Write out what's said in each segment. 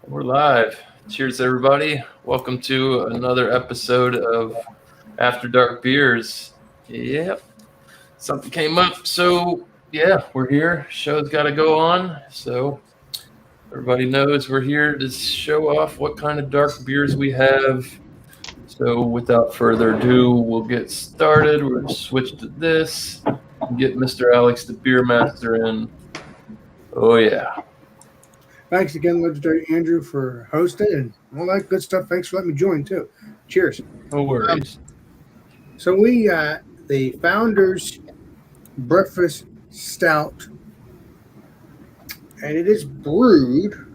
We're live. Cheers, everybody. Welcome to another episode of After Dark Beers. Yep. Something came up. So, yeah, we're here. Show's got to go on. So, everybody knows we're here to show off what kind of dark beers we have. So, without further ado, we'll get started. We're going to switch to this and get Mr. Alex, the beer master, in. Oh, yeah. Thanks again, Legendary Andrew, for hosting and all that good stuff. Thanks for letting me join, too. Cheers. No worries. So we got the Founders Breakfast Stout, and it is brewed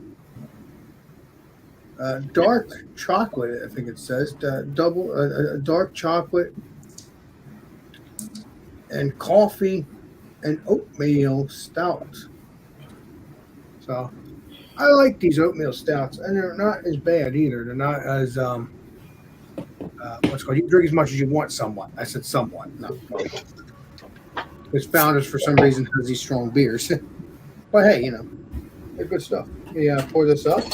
dark chocolate, I think it says, dark chocolate and coffee and oatmeal stout. So I like these oatmeal stouts, and they're not as bad either. They're not as what's called. You can drink as much as you want. Somewhat. I said somewhat. No. Because Founders, for some reason, has these strong beers. But hey, they're good stuff. Yeah, pour this up.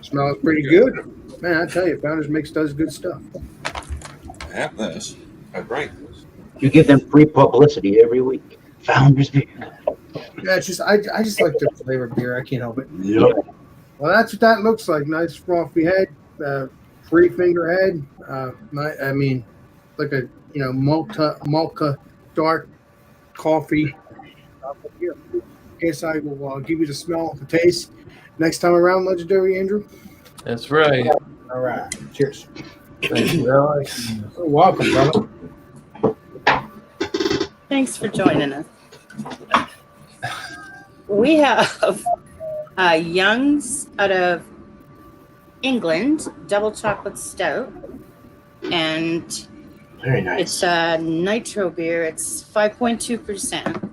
Smells pretty good, man. I tell you, Founders does good stuff. I have this. I drank this. You give them free publicity every week. Founders beer. Yeah, it's just I just like the flavor of beer. I can't help it. Yep. Well, that's what that looks like. Nice frothy head, free finger head. I mean, like a mocha dark coffee. Here, guess I will give you the smell, the taste next time around, Legendary Andrew. That's right. All right. Cheers. Thank you, Alex. You're welcome, brother. Thanks for joining us. We have Young's out of England, double chocolate stout, and Very nice. it's a nitro beer. It's 5.2%.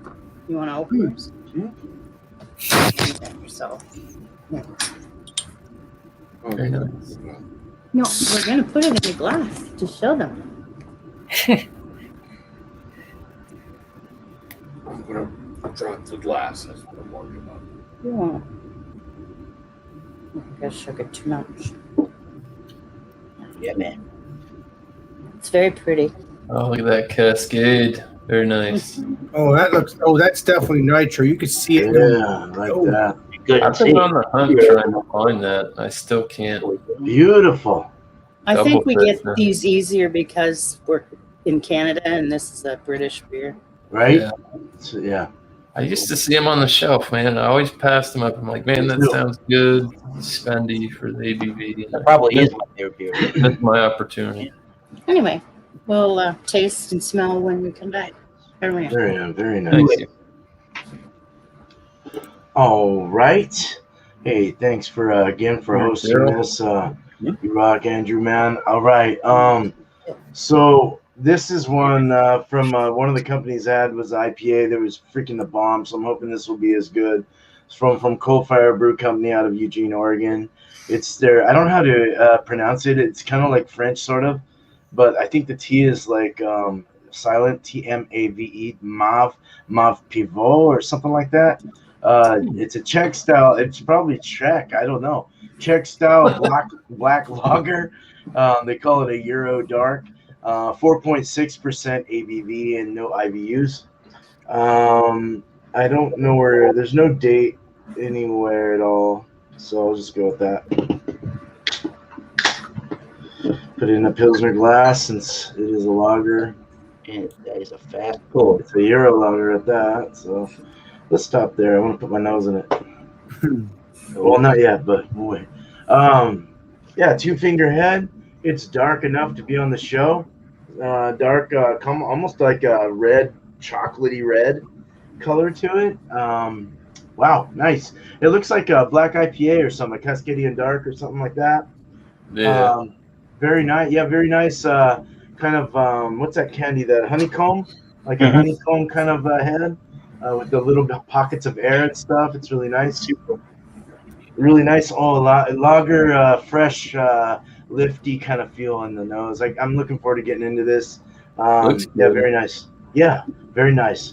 You want to open yours? So, Very nice. no, we're gonna put it in a glass to show them. I'm gonna drop the glass. That's what I'm worried about. Yeah. I guess sugar too much. Yeah, man. It's very pretty. Oh, look at that cascade. Very nice. Oh, that's definitely nitro. You can see it. Yeah, like Oh. that. Good I've to been see. on the hunt trying to find that. I still can't. Beautiful. I Double think we get fist, these easier because we're in Canada and this is a British beer. Right? Yeah. So, yeah. I used to see them on the shelf, man. I always passed them up. I'm like, man, that sounds good. Spendy for the ABV. That probably is my favorite beer. That's my opportunity. Anyway, we'll taste and smell when we come back. Very nice. Very nice. Thank you. All right. Hey, thanks for again for hosting Daryl. this. You rock, Andrew, man. All right. So this is one from one of the companies I had was IPA. That was freaking the bomb. So I'm hoping this will be as good. It's from Coal Fire Brew Company out of Eugene, Oregon. It's there. I don't know how to pronounce it. It's kind of like French, sort of, but I think the T is like silent TMAVE, Mauve Pivot or something like that. It's a Czech style. It's probably Czech. I don't know. Czech style black lager. They call it a Euro Dark. 4.6% ABV and no IBUs. I don't know where. There's no date anywhere at all. So I'll just go with that. Put it in a Pilsner glass since it is a lager. And that is a fast pour. It's a Euro lager at that. So let's stop there. I want to put my nose in it. Well, not yet, but we'll wait. Yeah, two finger head. It's dark enough to be on the show. Dark, almost like a red, chocolatey red color to it. Wow, nice. It looks like a black IPA or something, a Cascadian Dark or something like that. Yeah. Very nice. Yeah, very nice. Kind of what's that candy? That honeycomb, like a honeycomb kind of head with the little pockets of air and stuff. It's really nice. Really nice. Oh, lager, fresh, lifty kind of feel in the nose. Like I'm looking forward to getting into this. Looks Yeah, good. very nice. Yeah, very nice.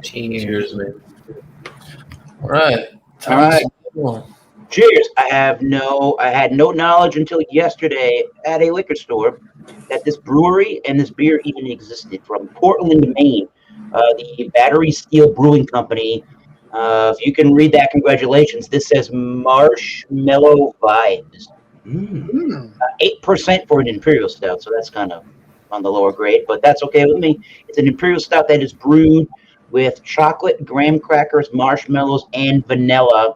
Cheers, man. All right. All right. Well, Cheers. I had no knowledge until yesterday at a liquor store that this brewery and this beer even existed. From Portland, Maine, the Battery Steel Brewing Company. If you can read that, congratulations. This says Marshmallow Vibes. Mm. 8% for an imperial stout, so that's kind of on the lower grade, but that's okay with me. It's an imperial stout that is brewed with chocolate, graham crackers, marshmallows, and vanilla.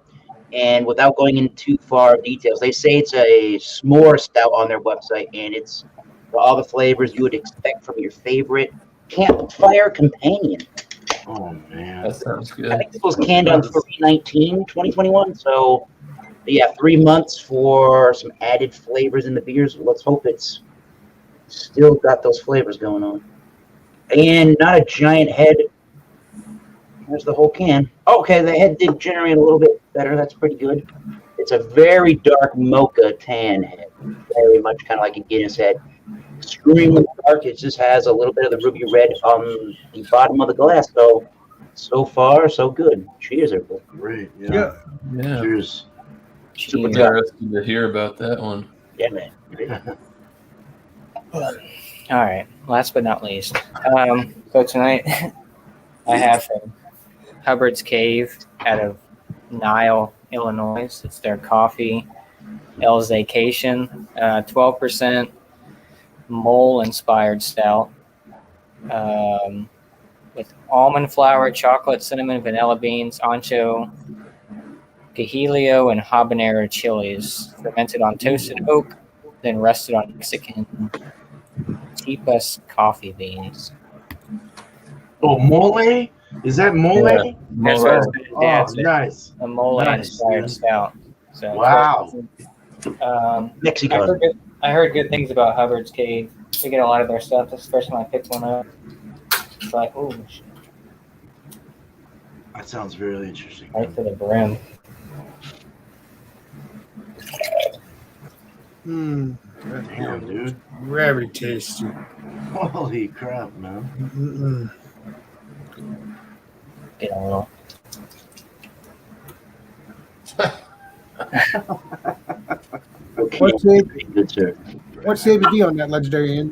And without going into too far details, they say it's a s'more stout on their website, and it's all the flavors you would expect from your favorite campfire companion. Oh man. that sounds I good. think this was canned on 3/19/2021, so yeah, 3 months for some added flavors in the beers. Let's hope it's still got those flavors going on. And not a giant head. There's the whole can. Okay, the head did generate a little bit better. That's pretty good. It's a very dark mocha tan head. Very much kind of like a Guinness head. Extremely dark. It just has a little bit of the ruby red on the bottom of the glass. So far, so good. Cheers, everybody. Great. Yeah. Yeah. Yeah. Cheers. Super It's dark. interesting to hear about that one. Yeah, man. All right. Last but not least, so tonight I have from Hubbard's Cave out of Niles, Illinois. It's their coffee Elzacation, 12% mole-inspired stout with almond flour, chocolate, cinnamon, vanilla beans, ancho, Gajilio, and habanero chilies, fermented on toasted oak, then rested on Mexican Chipas coffee beans. Oh, mole? Is that mole? Yeah. That's what I was Oh, gonna say. nice. A mole-inspired Nice, stout. So, Wow. Mexico. I heard good things about Hubbard's Cave. We get a lot of their stuff. That's the first time I picked one up. It's like, ooh, That sounds really interesting. right to the brim. Damn, dude. Very tasty. Holy crap, man. Get a little. Okay. What's the Good, sir. what's the ABD on that legendary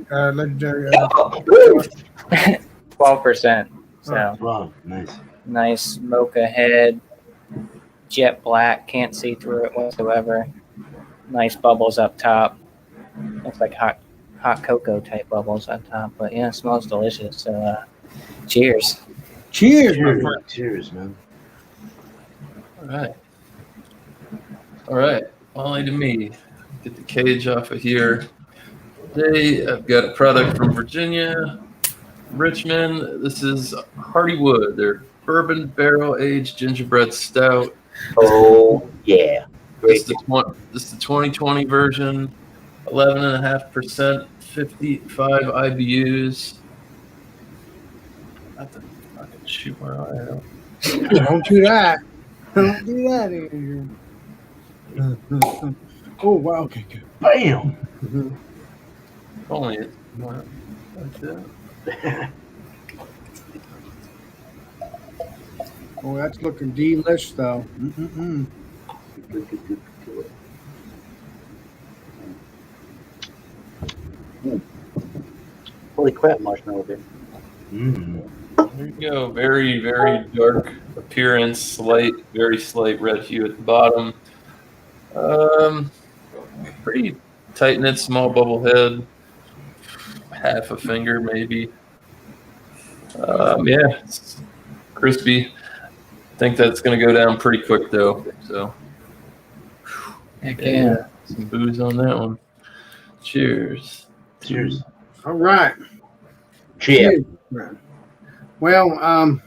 12%. So Wow, nice. nice mocha head, jet black, can't see through it whatsoever. Nice bubbles up top. Looks like hot cocoa type bubbles up top, but yeah, it smells delicious. So cheers. Cheers, my Cheers, friend. cheers, man. All right. All right. Only to me. Get the cage off of here. Today, I've got a product from Virginia, Richmond. This is Hardywood. They're bourbon barrel aged gingerbread stout. Oh, yeah. This Great. is the 2020 version. 11.5%, 55 IBUs. Not the fucking shoot my eye out. Don't do that. Don't do that, Andrew. Oh, wow. Okay, good. Bam! Only it went like that. Oh, that's looking delish, though. Mm-mm-mm. Holy crap, marshmallow beer. Mm. There you go. Very, very dark appearance. Very slight red hue at the bottom. Pretty tight knit, small bubble head. Half a finger, maybe. Yeah, it's crispy. I think that's going to go down pretty quick, though. So, Heck yeah. some booze on that one. Cheers. Cheers. All right. Cheers. Well,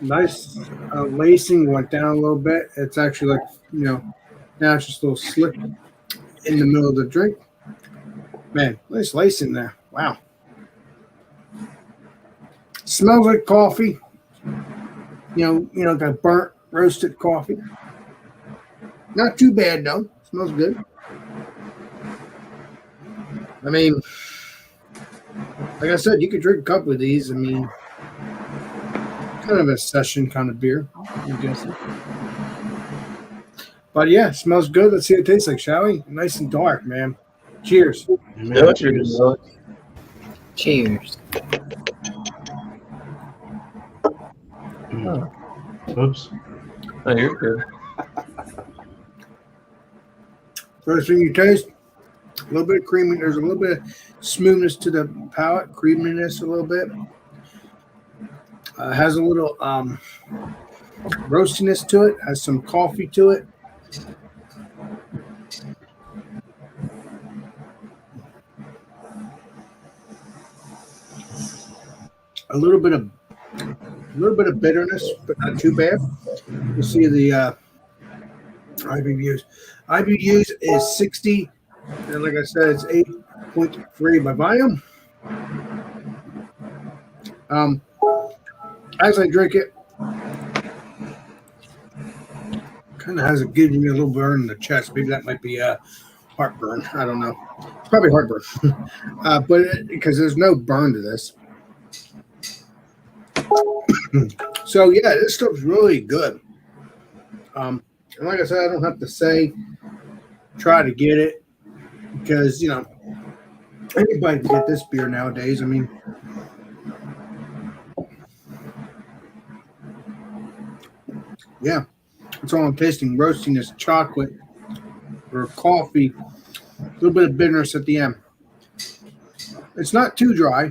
nice lacing went down a little bit. It's actually like, now it's just a little slick in the middle of the drink. Man, nice lacing there. Wow. Smells like coffee. Got burnt roasted coffee. Not too bad though. Smells good. I mean, Like I said, you could drink a couple of these. I mean, kind of a session kind of beer, I'm guessing. But yeah, smells good. Let's see what it tastes like, shall we? Nice and dark, man. Cheers. Man, cheers. Cheers. Oops. Oh, you're good. First thing you taste, a little bit of creamy. There's a little bit of smoothness to the palate, creaminess a little bit. Has a little roastiness to it. Has some coffee to it. A little bit of bitterness, but not too bad. You see the IBUs. IBUs is 60, and like I said, it's 8.3 by volume. As I drink it, kind of has a giving me a little burn in the chest. Maybe that might be heartburn. I don't know. It's probably heartburn, but because there's no burn to this. So yeah, this stuff's really good. And like I said, I don't have to say try to get it because anybody can get this beer nowadays. I mean, yeah, that's all I'm tasting. Roastiness, chocolate, or coffee, a little bit of bitterness at the end. It's not too dry,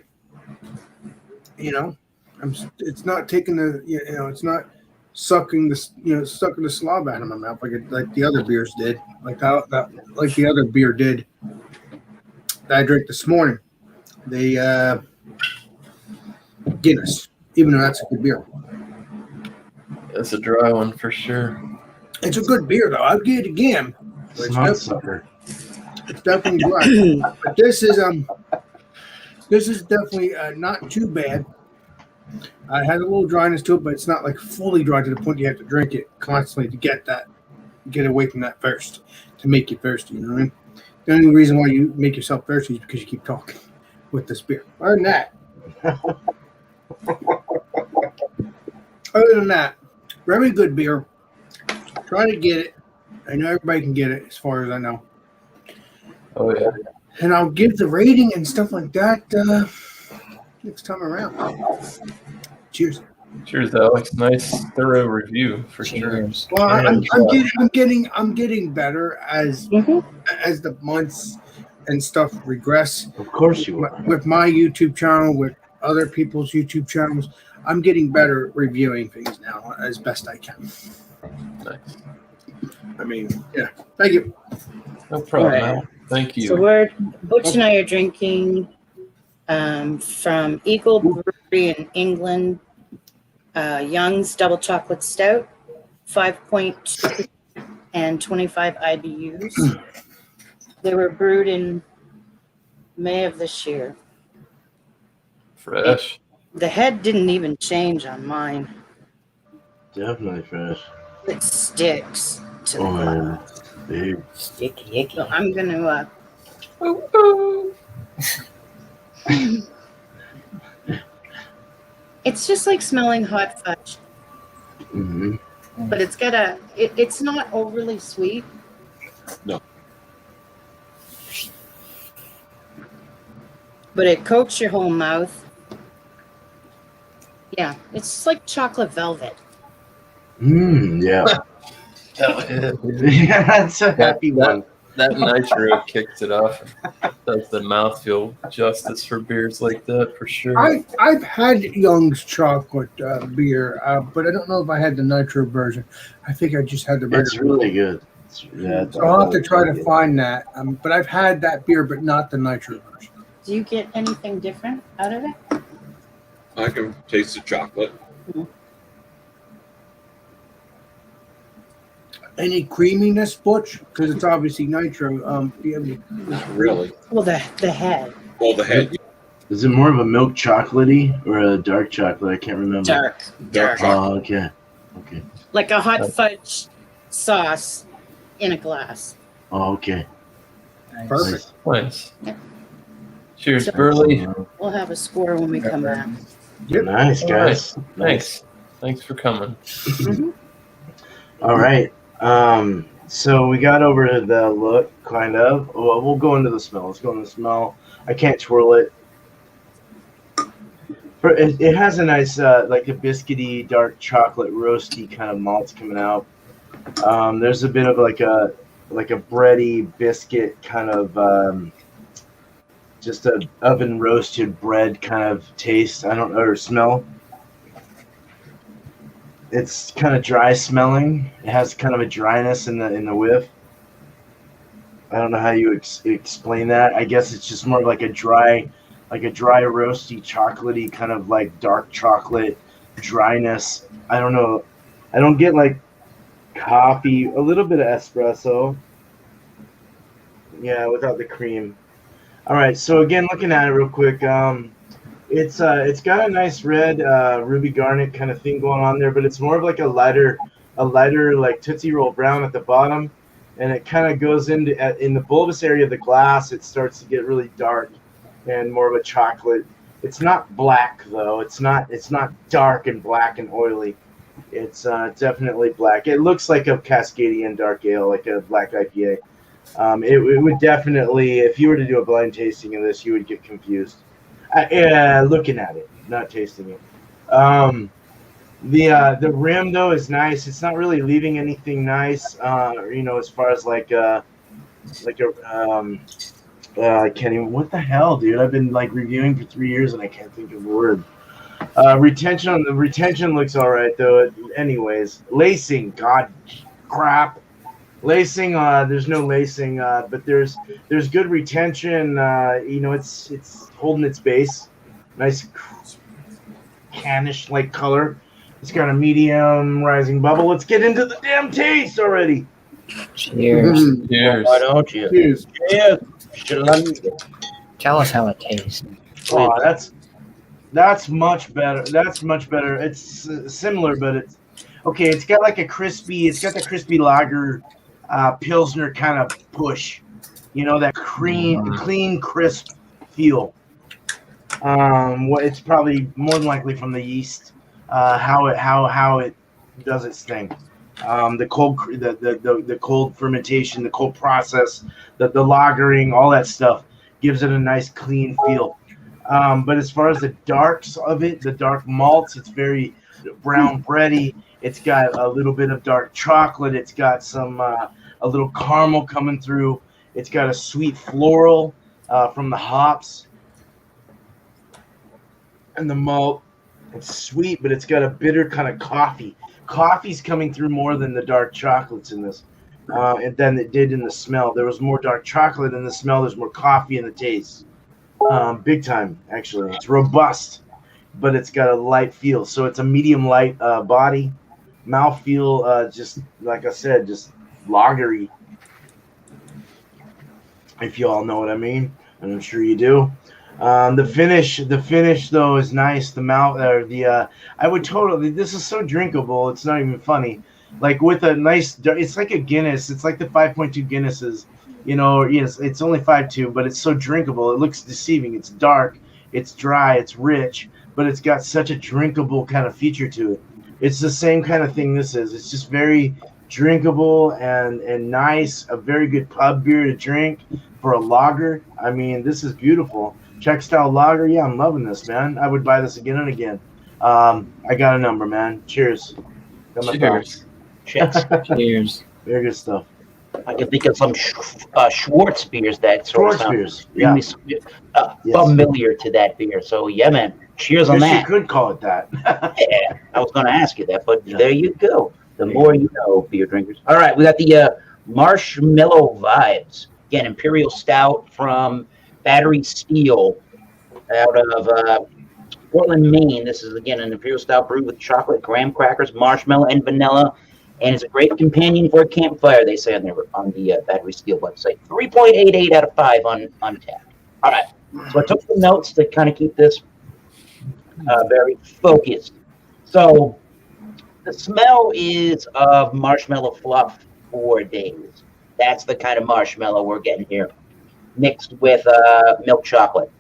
it's not taking it's not sucking the slob out of my mouth like the other beers did, like the other beer did that I drank this morning. The Guinness, even though that's a good beer. That's a dry one for sure. It's a good beer though. I'll get it again. But it's definitely dry. But this is definitely not too bad. It has a little dryness to it, but it's not like fully dry to the point you have to drink it constantly to get away from that thirst, to make you thirsty. You know what I mean? The only reason why you make yourself thirsty is because you keep talking with this beer. Other than that, very good beer. Try to get it. I know everybody can get it, as far as I know. Oh yeah. And I'll give the rating and stuff like that next time around. Cheers. Cheers, Alex. Nice, thorough review for Cheers. Well, Yeah. I'm getting better as the months and stuff regress. Of course you are. With my YouTube channel, with other people's YouTube channels, I'm getting better at reviewing things now as best I can. Nice. I mean, yeah. Thank you. No problem. Right. Al. Thank you. So Butch and I are drinking from Eagle Brewery in England, Young's Double Chocolate Stout, 5.2 and 25 IBUs. They were brewed in May of this year. Fresh. The head didn't even change on mine. Definitely fresh. It sticks to the Oh, glass. yeah. Big. Sticky icky. So I'm going to it's just like smelling hot fudge, Mm-hmm. but it's got it's not overly sweet. No. But it coats your whole mouth. Yeah, it's like chocolate velvet. Yeah. Yeah, that's a happy one. That nitro kicks it off. Does the mouthfeel justice for beers like that for sure. I've had Young's chocolate beer, but I don't know if I had the nitro version. I think I just had the regular. It's really good. So I'll have to try to find that. But I've had that beer, but not the nitro version. Do you get anything different out of it? I can taste the chocolate. Any creaminess, Butch? Because it's obviously nitro. Do you have any? Not really. Well, the head. Well, the head, Is it more of a milk chocolatey or a dark chocolate? I can't remember. Dark. dark chocolate. Oh, okay. Okay. Like a hot fudge sauce in a glass. Oh, okay. Perfect. Nice. Yeah. Cheers, So- Burley. We'll have a score when we come back. Nice, guys. Nice. Thanks for coming. All right. So we got over to the look, kind of. Well, we'll go into the smell. Let's go into the smell. I can't twirl it. It has a nice, like a biscuity, dark chocolate, roasty kind of malts coming out. There's a bit of like a bready biscuit kind of, just a oven roasted bread kind of taste. I don't know, or smell. It's kind of dry smelling. It has kind of a dryness in the whiff. I don't know how you explain that. I guess it's just more like a dry, roasty, chocolatey kind of like dark chocolate dryness. I don't know. I don't get like coffee, a little bit of espresso. Yeah, without the cream. All right. So again, looking at it real quick, it's got a nice red ruby garnet kind of thing going on there, but it's more of like a lighter like Tootsie Roll brown at the bottom, and it kind of goes into in the bulbous area of the glass. It starts to get really dark and more of a chocolate. It's not black though. It's not dark and black and oily. It's definitely black. It looks like a Cascadian dark ale, like a black IPA. It would definitely, if you were to do a blind tasting of this, you would get confused. Looking at it, not tasting it. The rim though is nice. It's not really leaving anything nice. As far as I can't even. What the hell, dude? I've been like reviewing for 3 years and I can't think of a word. Retention looks all right though. Anyways, lacing, god crap. Lacing, there's no lacing, but there's good retention. It's holding its base. Nice tannish like color. It's got a medium rising bubble. Let's get into the damn taste already. Cheers. Cheers. Why don't you? Cheers. Cheers. Tell us how it tastes. Oh, that's much better. That's much better. It's similar, but it's okay. It's got like a crispy. It's got the crispy lager, pilsner kind of push. That clean, crisp feel. It's probably more than likely from the yeast. How it does its thing. The cold fermentation, the cold process, the lagering, all that stuff gives it a nice clean feel. But as far as the darks of it, the dark malts, it's very brown bready. It's got a little bit of dark chocolate. It's got some a little caramel coming through. It's got a sweet floral from the hops and the malt. It's sweet, but it's got a bitter kind of coffee. Coffee's coming through more than the dark chocolates in this, and than it did in the smell. There was more dark chocolate in the smell. There's more coffee in the taste. Big time, actually. It's robust, but it's got a light feel. So it's a medium light body. Mouth feel, just like I said, just lagery. If you all know what I mean, and I'm sure you do. The finish though is nice. The mouth, I would totally. This is so drinkable. It's not even funny. Like with a nice, it's like a Guinness. It's like the 5.2 Guinnesses. Yes, it's only 5.2, but it's so drinkable. It looks deceiving. It's dark. It's dry. It's rich, but it's got such a drinkable kind of feature to it. It's the same kind of thing this is. It's just very drinkable and nice. A very good pub beer to drink for a lager. I mean, this is beautiful. Czech style lager. Yeah, I'm loving this, man. I would buy this again and again. I got a number, man. Cheers. Got my thoughts. Cheers. Cheers. Very good stuff. I can think of some Schwartz beers that sort of sound beers. Yeah. Familiar to that beer. So yeah, man. Cheers on Guess that. you could call it that. Yeah, I was going to ask you that, but Yeah. there you go. The more you know, beer drinkers. All right, we got the Marshmallow Vibes. Again, Imperial Stout from Battery Steel out of Portland, Maine. This is, again, an Imperial Stout brewed with chocolate, graham crackers, marshmallow, and vanilla. And it's a great companion for a campfire, they say on the Battery Steel website. 3.88 out of 5 on Untappd. All right, so I took some notes to kind of keep this very focused. So the smell is of marshmallow fluff for days. That's the kind of marshmallow we're getting here, mixed with milk chocolate.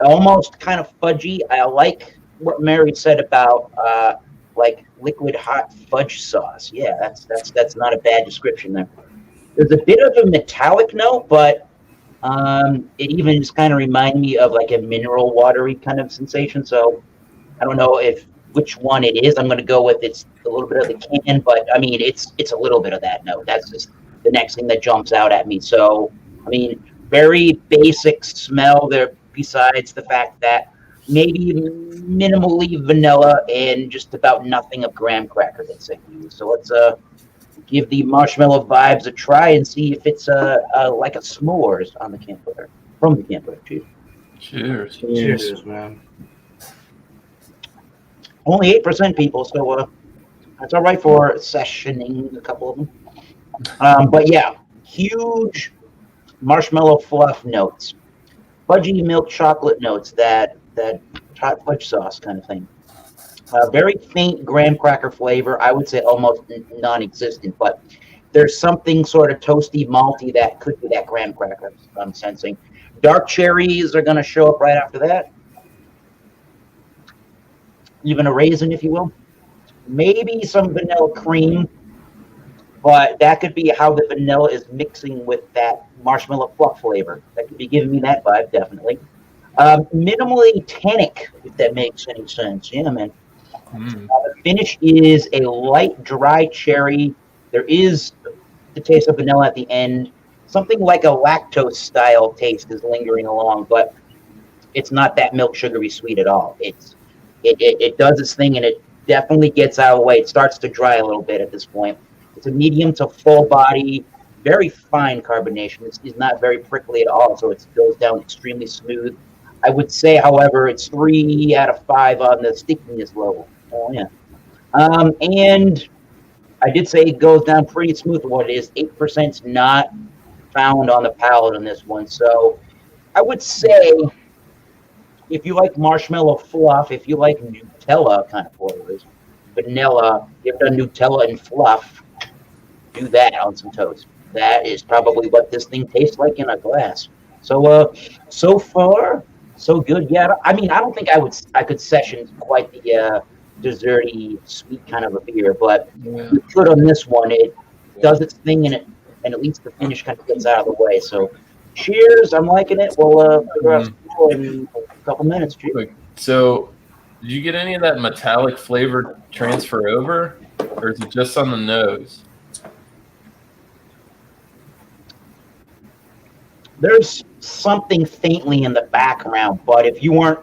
almost kind of fudgy. I like what Mary said about like liquid hot fudge sauce. Yeah, that's not a bad description there. There's a bit of a metallic note, but it even just kind of reminded me of like a mineral watery kind of sensation. So I don't know which one it is. I'm going to go with it's a little bit of the can, but I mean it's a little bit of that note. That's just the next thing that jumps out at me. So I mean, very basic smell there. Besides the fact that maybe minimally vanilla and just about nothing of graham cracker that's they use. So let's give the marshmallow vibes a try and see if it's like a s'mores on the campfire from the campfire. Cheers. Cheers, man. Only 8% people, so that's all right for sessioning a couple of them. But yeah, huge marshmallow fluff notes, fudgy milk chocolate notes, that hot fudge sauce kind of thing. Very faint graham cracker flavor. I would say almost non-existent, but there's something sort of toasty, malty that could be that graham cracker I'm sensing. Dark cherries are going to show up right after that. Even a raisin, if you will. Maybe some vanilla cream, but that could be how the vanilla is mixing with that marshmallow fluff flavor. That could be giving me that vibe, definitely. Minimally tannic, if that makes any sense. Yeah, man. The finish is a light, dry cherry. There is the taste of vanilla at the end. Something like a lactose-style taste is lingering along, but it's not that milk sugary sweet at all. It does its thing, and it definitely gets out of the way. It starts to dry a little bit at this point. It's a medium to full body, very fine carbonation. It's not very prickly at all, so it goes down extremely smooth. I would say, however, it's 3 out of 5 on the stickiness level. Oh, yeah. And I did say it goes down pretty smooth for what it is. 8% is not found on the palate on this one. So I would say if you like marshmallow fluff, if you like Nutella kind of flavors, vanilla, you've done Nutella and fluff, do that on some toast. That is probably what this thing tastes like in a glass. So so far, so good. Yeah, I mean, I don't think I could session quite the desserty, sweet kind of a beer, but you could on this one. It does its thing, and at least the finish kind of gets out of the way. So, cheers! I'm liking it. We'll figure out in a couple minutes. Cheers. So, did you get any of that metallic flavor transfer over, or is it just on the nose? There's something faintly in the background, but if you weren't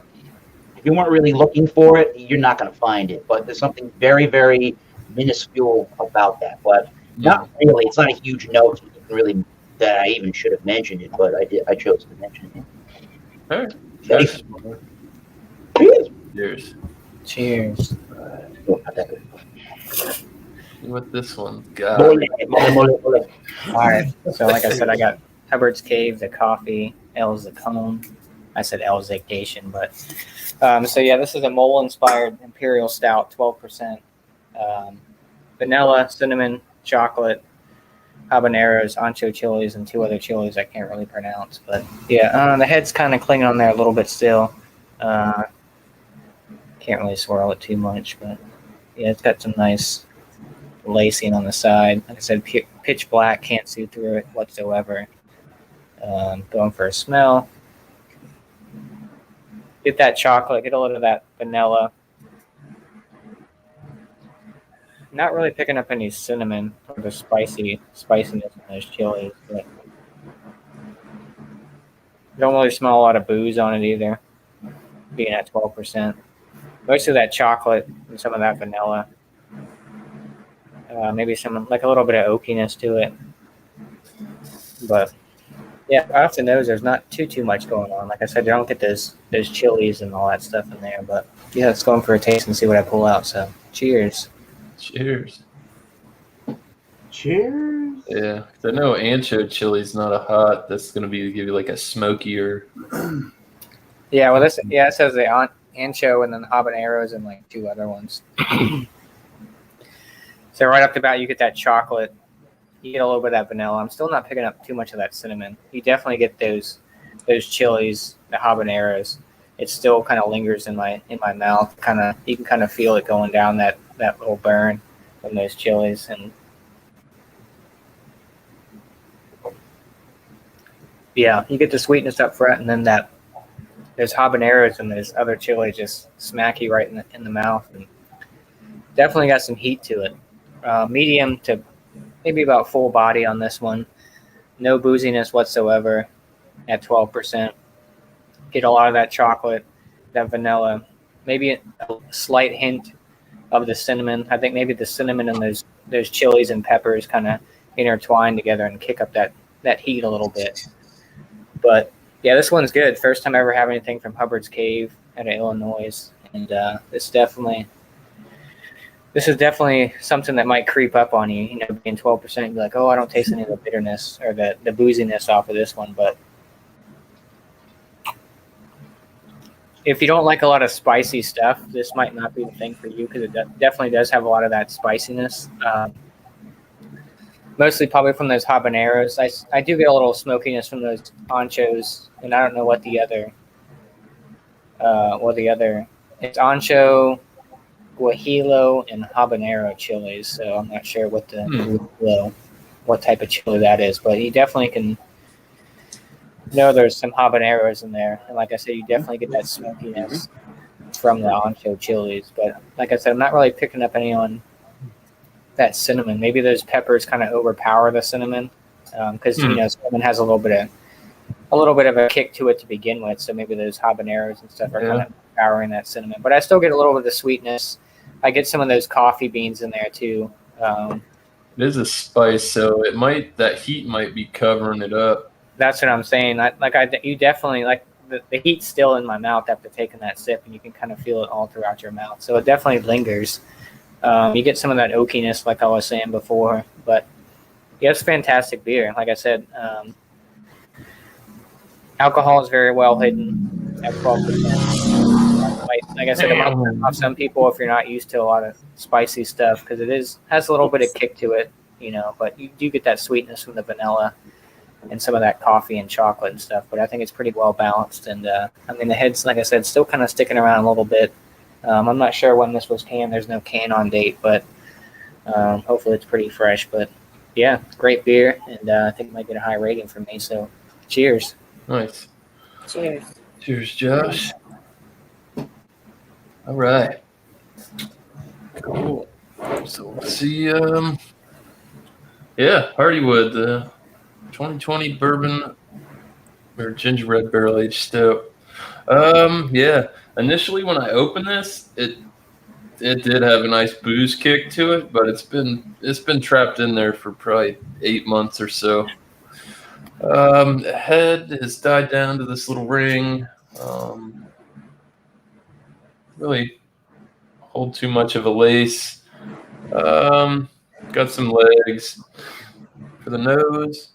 really looking for it, you're not going to find it. But there's something very, very minuscule about that. But not really. It's not a huge note really that I even should have mentioned it, but I did. I chose to mention it. All right. Cheers. Cheers. Cheers. See what this one's got. Mole. All right. So, like I said, I got Hubbard's Cave, the coffee, L's the cone. I said L's dictation, but so yeah, this is a mole-inspired imperial stout, 12%. Vanilla, cinnamon, chocolate, habaneros, ancho chilies, and 2 other chilies I can't really pronounce. But yeah, the head's kind of clinging on there a little bit still. Can't really swirl it too much, but yeah, it's got some nice lacing on the side. Like I said, pitch black, can't see through it whatsoever. Going for a smell. Get that chocolate, get a little of that vanilla. Not really picking up any cinnamon or the spiciness in those chilies, but don't really smell a lot of booze on it either, being at 12%. Most of that chocolate and some of that vanilla. Maybe some, like a little bit of oakiness to it. But yeah, off the nose, there's not too much going on. Like I said, you don't get those chilies and all that stuff in there. But yeah, let's go in for a taste and see what I pull out. So, cheers. Cheers. Cheers. Yeah, 'cause I know ancho chili's not a hot. That's gonna be give you like a smokier. Yeah, well, it says the ancho and then the habaneros and like 2 other ones. So right off the bat, you get that chocolate. You get a little bit of that vanilla. I'm still not picking up too much of that cinnamon. You definitely get those chilies, the habaneros. it still kind of lingers in my mouth. You can kind of feel it going down that little burn from those chilies. And yeah, you get the sweetness up front, and then those habaneros and those other chilies just smack you right in the mouth. And definitely got some heat to it. Medium to maybe about full body on this one. No booziness whatsoever at 12%. Get a lot of that chocolate, that vanilla, maybe a slight hint of the cinnamon. I think maybe the cinnamon and those chilies and peppers kind of intertwine together and kick up that heat a little bit. But yeah, this one's good. First time ever having anything from Hubbard's Cave out of Illinois, and this is definitely something that might creep up on you. You know, being 12%, you'd be like, oh, I don't taste any of the bitterness or the booziness off of this one. But if you don't like a lot of spicy stuff, this might not be the thing for you, because it definitely does have a lot of that spiciness. Mostly probably from those habaneros. I do get a little smokiness from those anchos, and I don't know what the other it's ancho, guajillo, and habanero chilies. So I'm not sure what what type of chili that is, but you definitely can know there's some habaneros in there. And like I said, you definitely get that smokiness from the ancho chilies. But like I said, I'm not really picking up any on that cinnamon. Maybe those peppers kind of overpower the cinnamon, because you know, cinnamon has a little bit of a kick to it to begin with. So maybe those habaneros and stuff are kind of powering that cinnamon. But I still get a little bit of the sweetness. I get some of those coffee beans in there too. It is a spice, so that heat might be covering it up. That's what I'm saying. You definitely like the heat's still in my mouth after taking that sip, and you can kind of feel it all throughout your mouth. So it definitely lingers. You get some of that oakiness, like I was saying before. But yeah, it's fantastic beer. Like I said, alcohol is very well hidden at 12%. Like I said, it might turn off some people if you're not used to a lot of spicy stuff, because it has a little bit of kick to it, you know. But you do get that sweetness from the vanilla and some of that coffee and chocolate and stuff. But I think it's pretty well balanced. And I mean, the head's, like I said, still kind of sticking around a little bit. I'm not sure when this was canned. There's no can on date, but hopefully it's pretty fresh. But yeah, great beer, and I think it might get a high rating from me. So cheers. Nice. Cheers. Cheers, Josh. All right. Cool. So let's see. Yeah, Hardywood, the 2020 bourbon or gingerbread barrel aged stout. Yeah. Initially, when I opened this, it did have a nice booze kick to it, but it's been trapped in there for probably 8 months or so. The head has died down to this little ring. Really hold too much of a lace. Got some legs for the nose.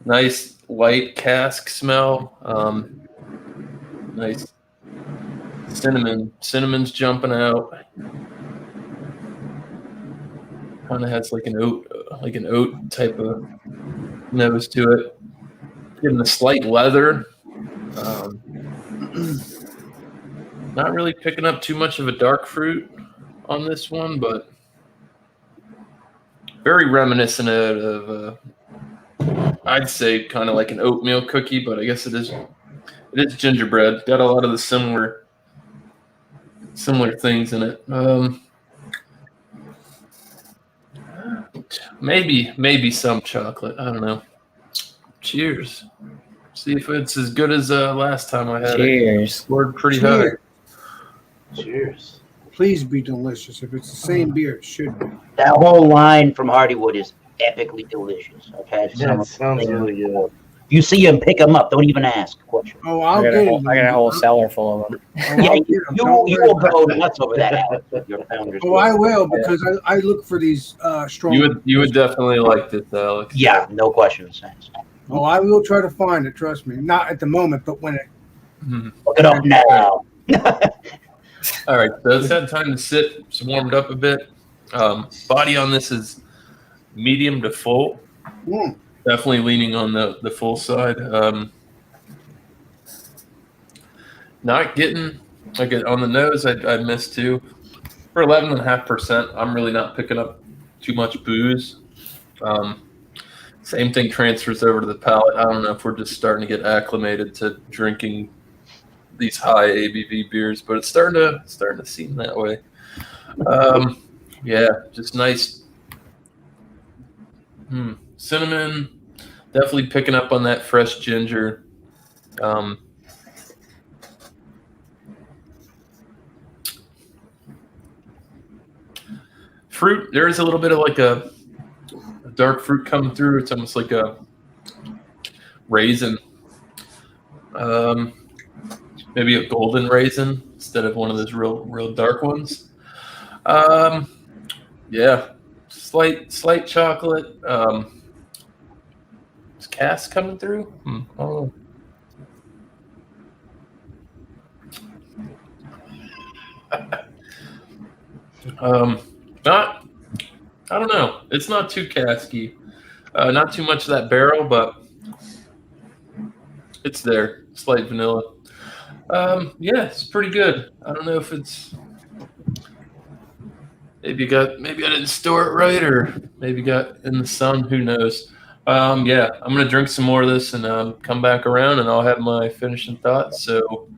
Nice light cask smell. Nice cinnamon. Cinnamon's jumping out. Kind of has like an oat type of nose to it. Getting the slight leather. Not really picking up too much of a dark fruit on this one, but very reminiscent of I'd say kind of like an oatmeal cookie, but I guess it is gingerbread. Got a lot of the similar things in it. Maybe some chocolate. I don't know. Cheers. See if it's as good as last time I had it. Cheers. Scored pretty high. Cheers. Please be delicious. If it's the same beer, it should be. That whole line from Hardywood is epically delicious. I've had some. That sounds really good. If you see them, pick them up. Don't even ask a question. Oh, I I'll got get a it. whole cellar full of them. Oh, Yeah, I'll get 'em. you Don't worry will about go that. nuts over that, Alex, with your founders. Oh, I will, because I look for these strong. You would definitely like this, Alex. Yeah, no questions. Oh, I will try to find it. Trust me. Not at the moment, but when it. Mhm. Look it up now. All right, so it's had time to sit. It's warmed up a bit. Body on this is medium to full. Mm. Definitely leaning on the full side. not getting like on the nose. I missed too. For 11.5%, I'm really not picking up too much booze. Same thing transfers over to the palate. I don't know if we're just starting to get acclimated to drinking these high ABV beers, but it's starting to seem that way. Yeah, just nice cinnamon. Definitely picking up on that fresh ginger. Fruit. There is a little bit of like a dark fruit coming through. It's almost like a raisin. Maybe a golden raisin instead of one of those real dark ones. Yeah, slight chocolate. Is Cass coming through? Oh. Not. I don't know. It's not too casky. Not too much of that barrel, but it's there. Slight vanilla. Yeah, it's pretty good. I don't know if it's maybe I didn't store it right, or maybe got in the sun. Who knows? Yeah, I'm gonna drink some more of this and come back around, and I'll have my finishing thoughts. So,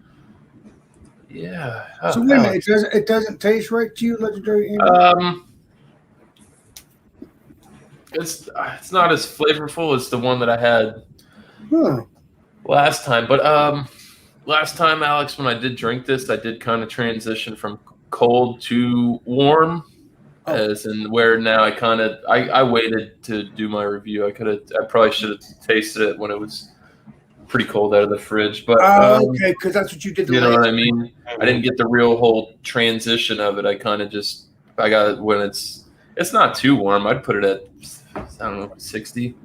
yeah. So wait a minute, it doesn't taste right to you, Legendary Andrew? It's not as flavorful as the one that I had last time, but last time, Alex, when I did drink this, I did kind of transition from cold to warm, as in where now I waited to do my review. I probably should have tasted it when it was pretty cold out of the fridge, but okay, because that's what you did. You know what I mean? I didn't get the real whole transition of it. I got it when it's not too warm. I'd put it at, I don't know, 60.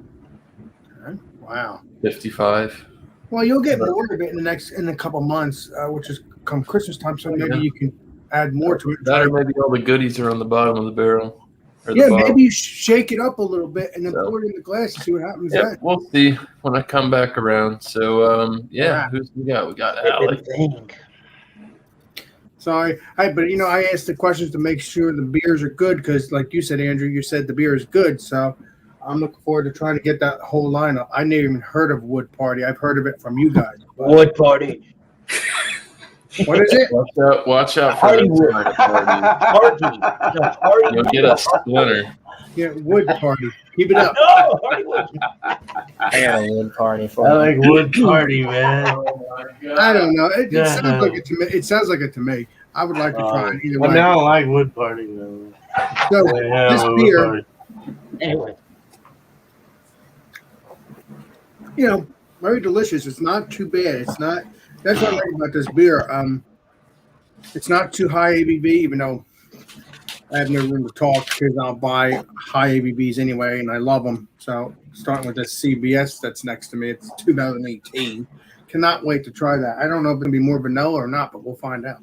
Wow. 55. Well, you'll get more of it in a couple months, which is come Christmas time. So maybe you can add more to it. That, or maybe all the goodies are on the bottom of the barrel. Yeah, maybe you shake it up a little bit and then pour it in the glass and see what happens. Yeah, we'll see when I come back around. So, who's we got? We got Alex. Sorry, but I asked the questions to make sure the beers are good because, like you said, Andrew, you said the beer is good. So I'm looking forward to trying to get that whole lineup. I never even heard of Wood Party. I've heard of it from you guys. Wood Party. What is it? Watch out for Hollywood. Party. You'll get a splinter. Yeah, Wood Party. Keep it up. No, Hollywood. I got a wood party for I you. like Wood Party, man. I don't know. It sounds like it to me. It sounds like it to me. I would like to try it either way. I don't like Wood Party, man. So this beer, Anyway, very delicious. It's not too bad. It's not. That's what I like about this beer. It's not too high ABV, even though I have no room to talk because I'll buy high ABVs anyway, and I love them. So starting with this CBS that's next to me, it's 2018. Cannot wait to try that. I don't know if it's gonna be more vanilla or not, but we'll find out.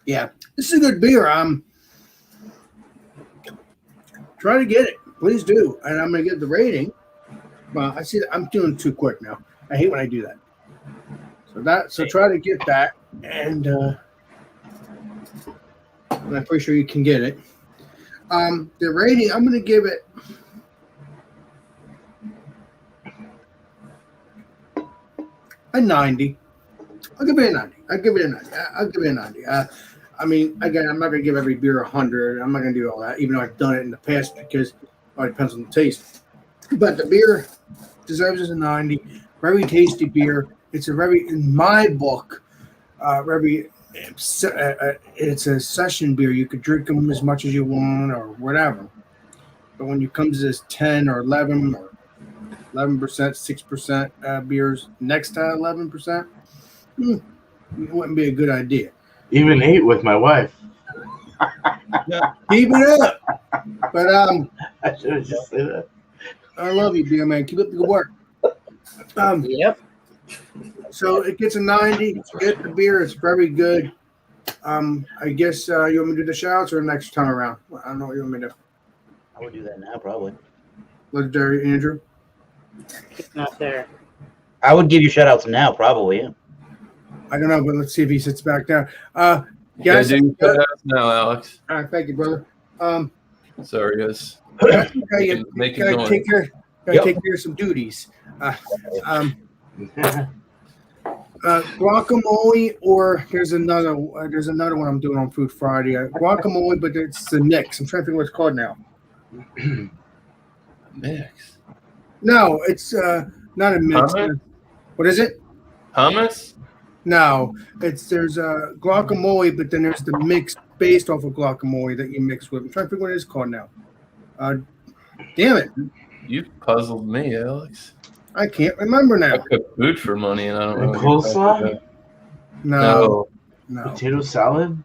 Yeah, this is a good beer. Try to get it, please do, and I'm gonna give the rating. Well, I see that I'm doing too quick now. I hate when I do that. So try to get that, and I'm pretty sure you can get it. The rating, I'm going to give it a 90. I'll give it a 90. I'll give it a 90. I mean, again, I'm not going to give every beer 100. I'm not going to do all that, even though I've done it in the past because it depends on the taste. But the beer deserves a 90. Very tasty beer. It's a very, in my book, it's a session beer. You could drink them as much as you want or whatever. But when you come to this 10 or 11 or 11%, 6% beers next to 11%, it wouldn't be a good idea. Even 8 with my wife. Keep it up. But I should have just said that. I love you, beer man. Keep up the good work. Yep. So it gets a 90. Get the beer. It's very good. I guess you want me to do the shouts or next time around? I don't know what you want me to do. I would do that now, probably. Legendary Andrew. He's not there. I would give you shout outs now, probably. Yeah. I don't know, but let's see if he sits back down. Yeah, Yes. do you now, Alex? All right, thank you, brother. Sorry, guys. Okay, Making gotta noise. take care. Gotta Yep. take care of some duties. Guacamole, or there's another one I'm doing on Food Friday. Guacamole, but it's the mix. I'm trying to think what it's called now. Mix. No, it's not a mix. Hummus? What is it? Hummus? No, there's a guacamole, but then there's the mix based off of guacamole that you mix with. I'm trying to figure what it is called now. Damn it, You puzzled me, Alex. I can't remember I now. cook food for money, and I don't know. what you're Coleslaw? talking about. No, No. no. Potato salad?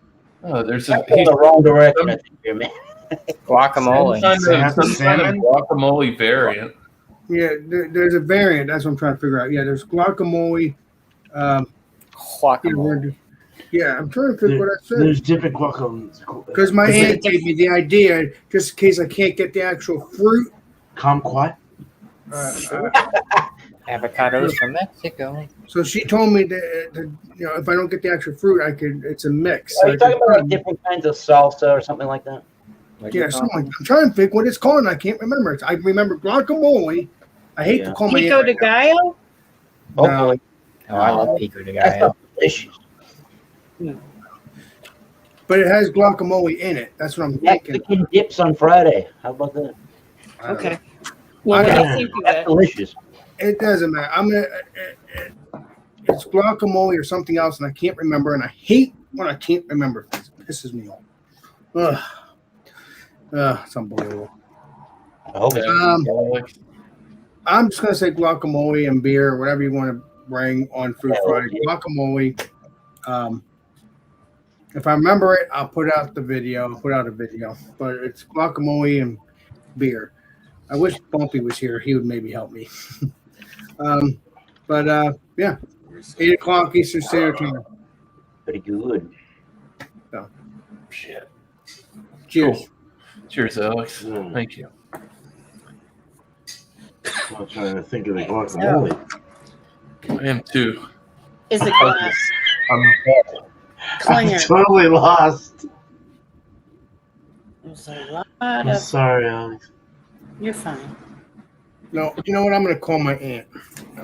Oh, there's That's a in the wrong direction, I think, here, man. Guacamole. some kind of Salmon? guacamole variant. Yeah, there's a variant. That's what I'm trying to figure out. Yeah, there's guacamole. Guacamole. Yeah, I'm trying to figure what I said. There's different guacamole. Because my aunt gave me the idea, just in case I can't get the actual fruit. Kumquat? Avocados from Mexico. So she told me that if I don't get the actual fruit, it's a mix. Are you talking about like different kinds of salsa or something like that? Yeah, something like that. I'm trying to think what it's called, and I can't remember. I remember guacamole. I hate to call my Pico aunt de right now. Gallo? Hopefully. Oh, I love pico de That's gallo. not delicious. But it has guacamole in it. That's what I'm thinking. Mexican dips on Friday. How about that? Okay. Well, what do you think of That's it? delicious. It doesn't matter. It's guacamole or something else, and I can't remember. And I hate when I can't remember. It pisses me off. It's unbelievable. I hope it's Alex. I'm just gonna say guacamole and beer, whatever you want to bring on Food Yeah, Friday. okay. Guacamole. If I remember it, I'll put out a video. But it's guacamole and beer. I wish Bumpy was here. He would maybe help me. Yeah, 8:00 Eastern Standard Time. pretty good. Shit. Cheers. Cool. Cheers, Alex. Mm. Thank you. I'm trying to think of the guacamole. I am too. Is the glass I'm Klinger? totally lost. There's a lot I'm of. sorry, Alex. You're fine. No, you know what? I'm gonna call my aunt.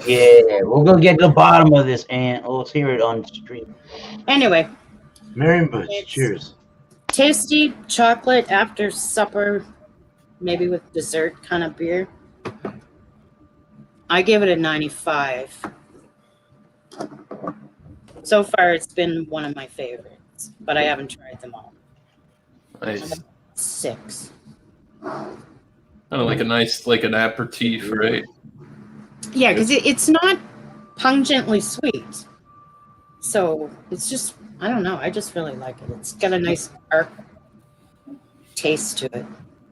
Yeah, we'll go get to the bottom of this, and let's hear it on stream. Anyway, Marion Butch, It's- cheers. tasty chocolate after supper, maybe with dessert kind of beer. I give it a 95. So far, it's been one of my favorites, but I haven't tried them all. Nice. 6. Kind of like a nice, like an aperitif, right? Yeah, because it's not pungently sweet. So it's just, I don't know. I just really like it. It's got a nice dark taste to it.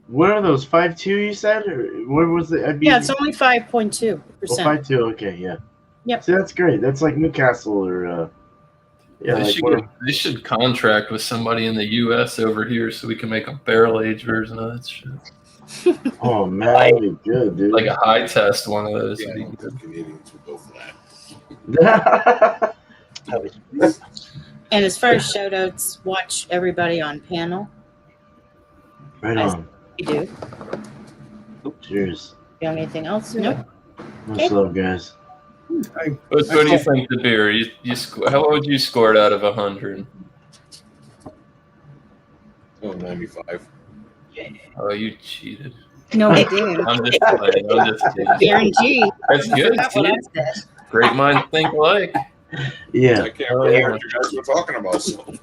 What are those? 5.2 you said? Or what was it? Yeah, it's only 5.2%. 5.2, okay, yeah. Yep. See, that's great. That's like Newcastle or, yeah, they, like should one of- they should contract with somebody in the U.S. over here so we can make a barrel age version of that shit. oh man, that'd be good, dude. Like a high test one of those. Yeah, I would be don't good. think Canadians would go for that. And as far as shout outs, watch everybody on panel. right on. You do. Cheers. You have anything else? Nope. Much love, guys. What do you think the beer? How would you score it out of 100? Oh, 95. Oh, you cheated. No, I didn't. I'm just playing. I'm just kidding. Guarantee. That's good. That's what I See? said. Great minds think alike. Yeah, I can't remember what you guys were talking about. So.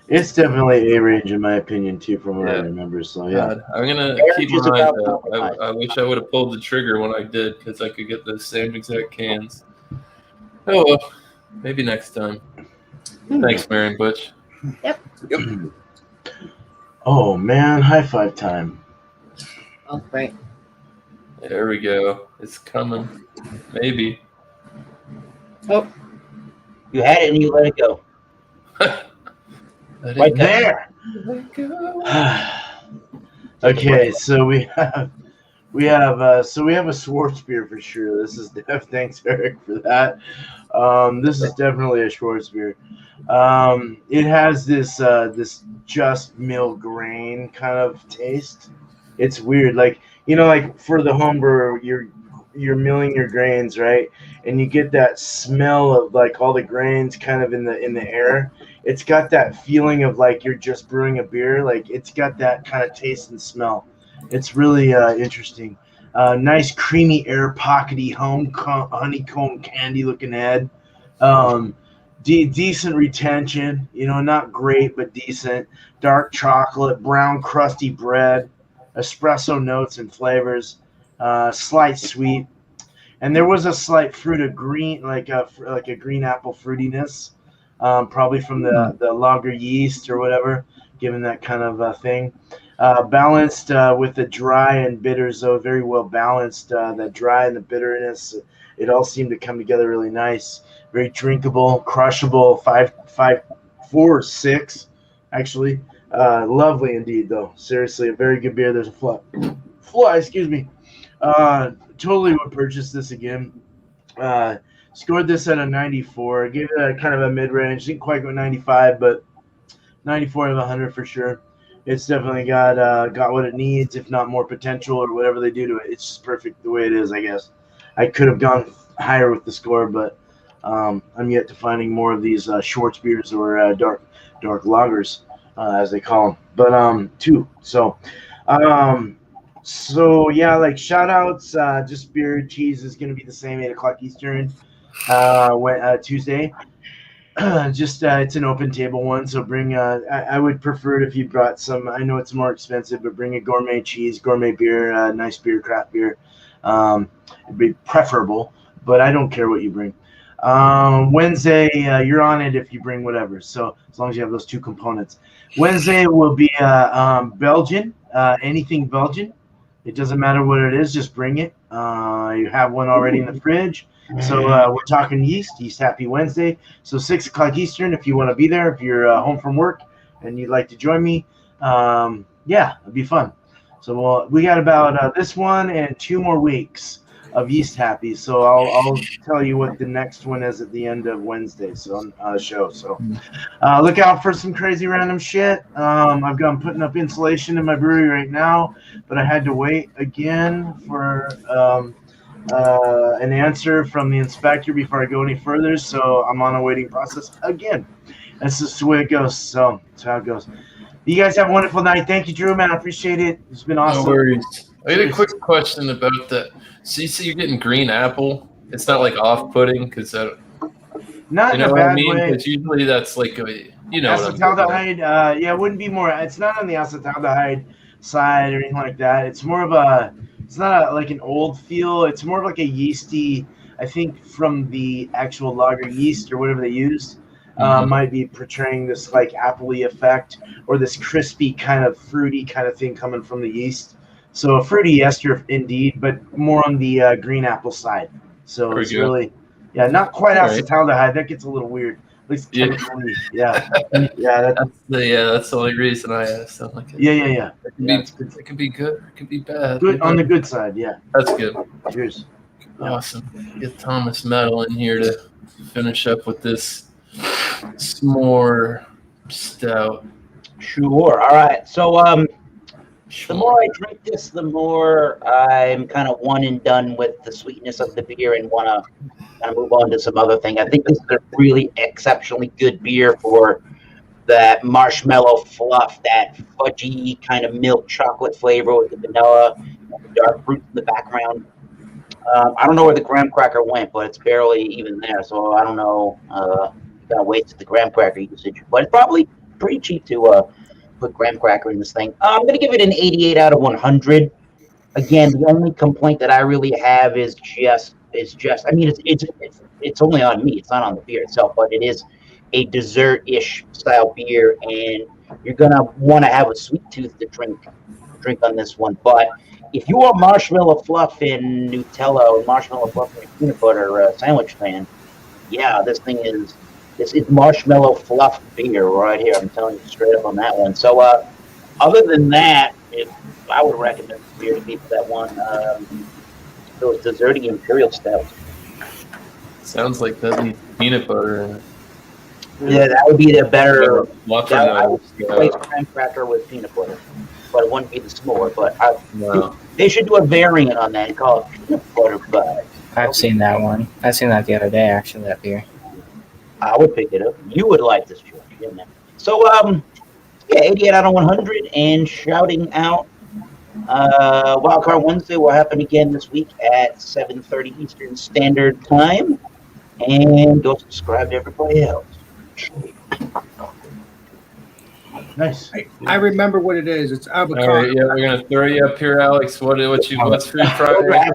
it's definitely A range in my opinion too, from what I Yeah. remember. So yeah, God, I'm gonna keep Just my eyes about out. compromise. I wish I would have pulled the trigger when I did, because I could get those same exact cans. Oh well, maybe next time. Thanks, Marion Butch. Oh man, high five time. Oh, right. There we go. It's coming. Maybe. You had it and you let it go. Right There. Okay, so we have We have we have a Schwartz beer for sure. This is thanks Eric for that. This is definitely a Schwartz beer. It has this just mill grain kind of taste. It's weird, like like for the homebrewer, you're milling your grains, right? And you get that smell of like all the grains kind of in the air. It's got that feeling of like you're just brewing a beer. Like it's got that kind of taste and smell. It's really interesting. Nice creamy air pockety honeycomb candy looking head. Decent retention, not great but decent. Dark chocolate, brown crusty bread, espresso notes and flavors, slight sweet, and there was a slight fruit of green, like a green apple fruitiness, probably from the lager yeast or whatever, given that kind of thing. Balanced with the dry and bitters, though very well balanced. The dry and the bitterness, it all seemed to come together really nice. Very drinkable, crushable. 4 or 6, actually. Lovely indeed, though. Seriously, a very good beer. There's a fly. Excuse me. Totally would purchase this again. Scored this at a 94. Gave it a kind of a mid-range. Didn't quite go 95, but 94 out of 100 for sure. It's definitely got what it needs, if not more potential or whatever they do to it. It's just perfect the way it is, I guess. I could have gone higher with the score, but I'm yet to finding more of these Schwartz beers or dark lagers, as they call them. But 2. So yeah, like shout outs. Just beer cheese is going to be the same 8 o'clock Eastern Tuesday. Just it's an open table one, so bring I would prefer it if you brought some. I know it's more expensive, but bring a gourmet cheese, gourmet beer, nice beer, craft beer. It'd be preferable, but I don't care what you bring. Wednesday, you're on it if you bring whatever, so as long as you have those 2 components. Wednesday will be Belgian, anything Belgian. It doesn't matter what it is, just bring it. You have one already in the fridge. So we're talking Yeast Happy Wednesday. So 6 o'clock Eastern, if you want to be there, if you're home from work and you'd like to join me, yeah, it'd be fun. So we got about this one and 2 more weeks of Yeast Happy. So I'll tell you what the next one is at the end of Wednesday. So show. So look out for some crazy random shit. I'm putting up insulation in my brewery right now, but I had to wait again for an answer from the inspector before I go any further, so I'm on a waiting process again. That's just the way it goes. So that's how it goes. You guys have a wonderful night. Thank you, Drew, man. I appreciate it. It's been awesome. No worries. I had a quick question about that. So you see you're getting green apple. It's not like off-putting because not in a bad way. Because usually that's like acetaldehyde. Yeah, it wouldn't be more. It's not on the acetaldehyde side or anything like that. It's more of a. It's not like an old feel. It's more of like a yeasty. I think from the actual lager yeast or whatever they used, might be portraying this like appley effect or this crispy kind of fruity kind of thing coming from the yeast. So a fruity ester indeed, but more on the green apple side. So it's really, not quite acetaldehyde. That gets a little weird. At least chemically, yeah. That's the only reason I asked. I'm like, yeah. It can be good. It can be bad. Good on the good side, yeah. That's good. Cheers. Awesome. Get Thomas Metal in here to finish up with this s'more stout. Sure. All right. So the more I drink this, the more I'm kind of one and done with the sweetness of the beer and want to kind of move on to some other thing. I think this is a really exceptionally good beer for that marshmallow fluff, that fudgy kind of milk chocolate flavor with the vanilla, the dark fruit in the background. I don't know where the graham cracker went, but it's barely even there. So I don't know. Gotta wasted the graham cracker usage, but it's probably pretty cheap to put graham cracker in this thing. I'm gonna give it an 88 out of 100. Again, the only complaint that I really have is just. I mean, it's only on me. It's not on the beer itself, but it is a dessert-ish style beer, and you're gonna want to have a sweet tooth to drink on this one. But if you are marshmallow fluff and Nutella or marshmallow fluff and peanut butter sandwich fan, yeah, this is marshmallow fluff beer right here. I'm telling you straight up on that one. So other than that, I would recommend this beer to people that want those desserty imperial stouts. Sounds like that needs peanut butter in it. Yeah, that would be the better. Lots That, I would of replace graham cracker with peanut butter, but it wouldn't be the s'more. But no. they should do a variant on that and call it peanut butter bud. I've seen that one. I seen that the other day, actually, that beer. I would pick it up. You would like this, George. Yeah, so, yeah, 88 out of 100 and shouting out. Wildcard Wednesday will happen again this week at 7:30 Eastern Standard Time. And go subscribe to everybody else. Nice. I remember what it is. It's All avocado. right, yeah, we're gonna throw you up here, Alex. What's Food Friday?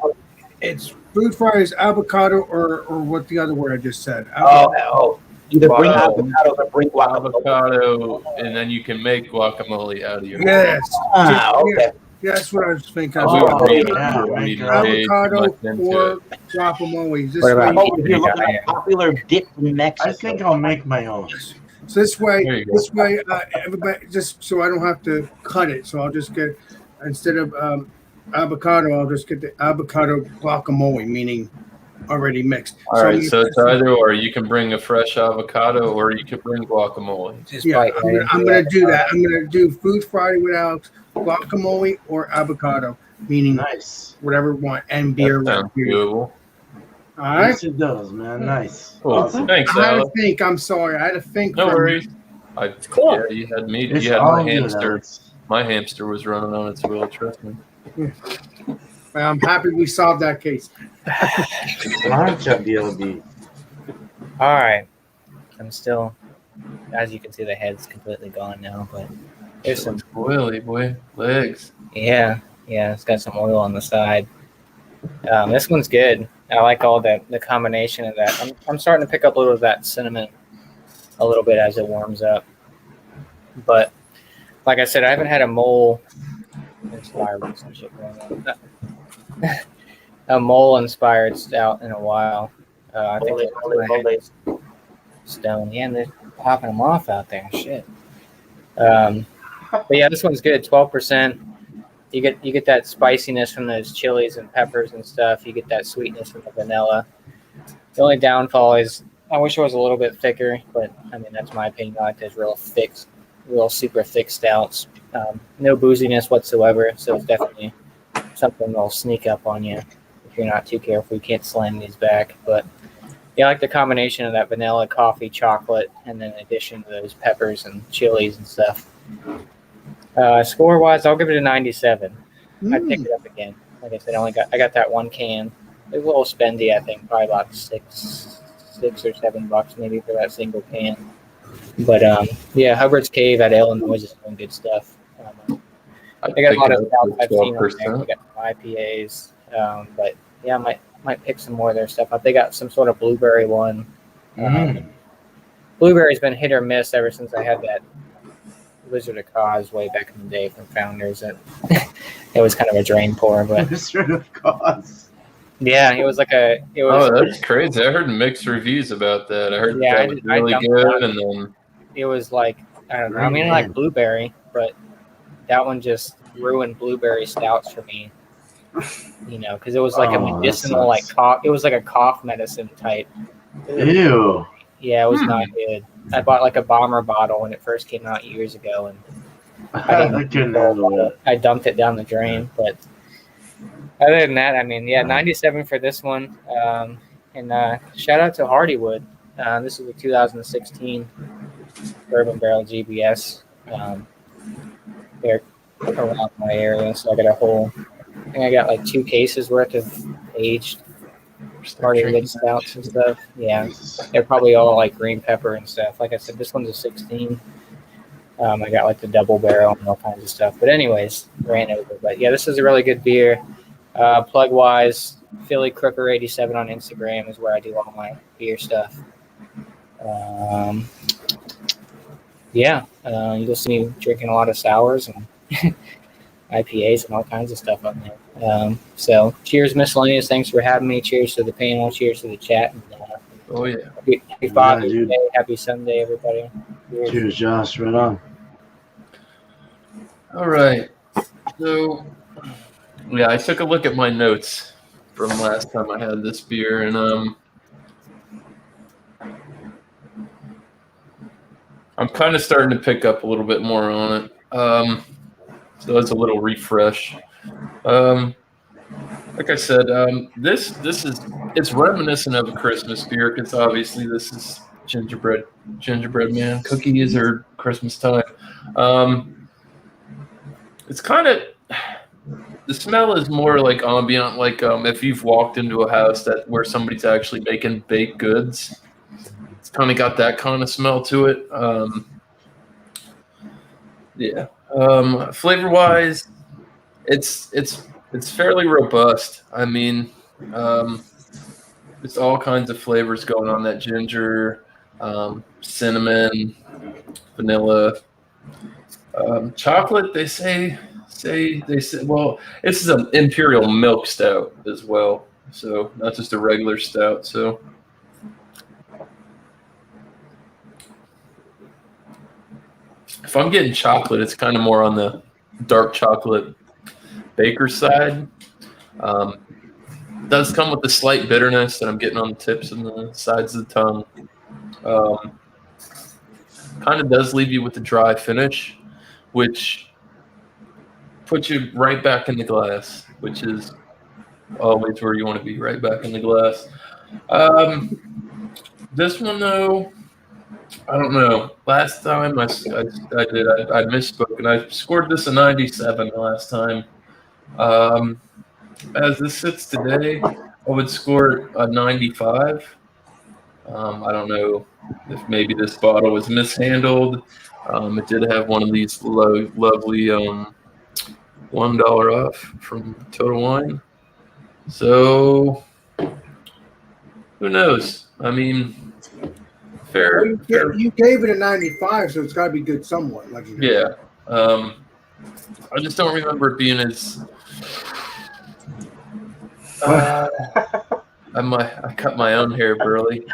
It's food fries, avocado, or what the other word I just said. Either bring Wow. avocados or bring guacamole. Avocado, and then you can make guacamole out of your Yes. Okay. Yeah, that's what I was thinking. We would Oh, read- yeah, we would right. read Avocado much into or it. guacamole. This What about way, Oh, if you're looking at popular dip in Mexico. I think I'll make my own. so this There way, you go. everybody just so I don't have to cut it. So I'll just get instead of avocado, I'll just get the avocado guacamole, meaning already mixed. All right, I'm so gonna- it's either or. You can bring a fresh avocado, or you can bring guacamole. Just Yeah, bite I'm right gonna into do that. I'm gonna do food Friday with Alex, guacamole or avocado, meaning Nice. whatever we want, and beer. That sounds Beer. doable. All right. Yes, it does, man. Nice. Cool. Awesome. Thanks, I had to Alex. think. I'm sorry. I had to think. No for- worries. Cool. Yeah, you had me. It's You had all my good, hamster. Alex. My hamster was running on its wheel. Trust me. I'm happy we solved that case. Lunch at BLB. All right. I'm still, as you can see, the head's completely gone now, but there's some, Oily boy legs. yeah, it's got some oil on the side. This one's good. I like all the combination of that. I'm starting to pick up a little of that cinnamon a little bit as it warms up. But like I said, I haven't had a mole inspired some shit going on. A mole inspired stout in a while. I think it's Stone. Yeah, and they're popping them off out there. Shit. But yeah, this one's good. 12%. You get that spiciness from those chilies and peppers and stuff. You get that sweetness from the vanilla. The only downfall is I wish it was a little bit thicker, but I mean that's my opinion. I like those real super thick stouts. No booziness whatsoever, so it's definitely something that'll sneak up on you if you're not too careful. You can't slam these back, but yeah, I like the combination of that vanilla, coffee, chocolate, and then in addition to those peppers and chilies and stuff. Score-wise, I'll give it a 97. I'd pick it up again. Like I said, I got that one can. It was a little spendy, I think, probably about $6 or $7 maybe for that single can. But yeah, Hubbard's Cave at Illinois is doing good stuff. They got a lot of stouts I've seen on there. They got some IPAs, but yeah, I might pick some more of their stuff up. They got some sort of blueberry one. Blueberry's been hit or miss ever since I had that Wizard of Cause way back in the day from Founders. It was kind of a drain pour, but Wizard of Cause. yeah, it was Oh, that's crazy. I heard mixed reviews about that. I heard Yeah, that was I really dumped good, that. and then it was like, I don't know. I mean, I like blueberry, but that one just ruined blueberry stouts for me. You know, because it was like a Oh, that medicinal, like sucks. cough. It was like a cough medicine type. Ew. Yeah, it was not good. I bought like a bomber bottle when it first came out years ago, and I couldn't handle it. I dumped it down the drain. But other than that, I mean, yeah, 97 for this one. And shout out to Hardywood. This is a 2016 Bourbon Barrel GBS. They're around my area, so I got I think I got like 2 cases worth of aged Hardywood stouts and stuff. Yeah, they're probably all like green pepper and stuff. Like I said, this one's a 16. I got like the double barrel and all kinds of stuff. But anyways, ran over. But yeah, this is a really good beer. Plug wise, Philly Crooker 87 on Instagram is where I do all my beer stuff. Yeah, you'll see me drinking a lot of sours and IPAs and all kinds of stuff on there. So cheers, Miscellaneous. Thanks for having me. Cheers to the panel. Cheers to the chat. And, oh yeah, happy Father's dude. Day. Happy Sunday, everybody. Cheers. Cheers, Josh. Right on. all right. So, yeah, I took a look at my notes from last time I had this beer, and I'm kind of starting to pick up a little bit more on it. So it's a little refresh. Like I said, this is it's reminiscent of a Christmas beer because obviously this is gingerbread man cookies or Christmas time. It's kind of the smell is more like ambient, like if you've walked into a house where somebody's actually making baked goods. It's kind of got that kind of smell to it. Yeah. Flavor wise, it's fairly robust. I mean, it's all kinds of flavors going on. That ginger, cinnamon, vanilla, chocolate. They say. Well, this is an imperial milk stout as well, so not just a regular stout. So. If I'm getting chocolate, it's kind of more on the dark chocolate baker side. It does come with a slight bitterness that I'm getting on the tips and the sides of the tongue. Kind of does leave you with a dry finish, which puts you right back in the glass, which is always where you want to be, right back in the glass. This one, though, I don't know. Last time I misspoke, and I scored this a 97 last time. As this sits today, I would score a 95. I don't know if maybe this bottle was mishandled. It did have one of these lovely $1 off from Total Wine. So who knows? I mean, fair. You gave it a 95, so it's got to be good somewhat. Like yeah. I just don't remember it being as. I cut my own hair, Burley.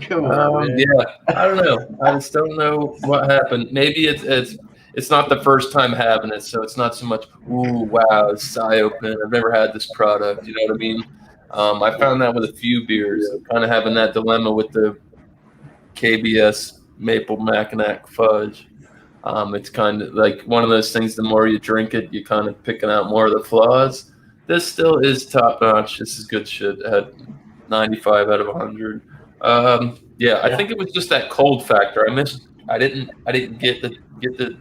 Come on, man. Yeah, I don't know. I just don't know what happened. Maybe it's not the first time having it, so it's not so much. Ooh, wow, it's eye-opening. I've never had this product. You know what I mean? I found that with a few beers, kind of having that dilemma with the KBS Maple Mackinac Fudge. It's kind of like one of those things. The more you drink it, you're kind of picking out more of the flaws. This still is top notch. This is good shit at 95 out of 100. Yeah, I think it was just that cold factor. I didn't get to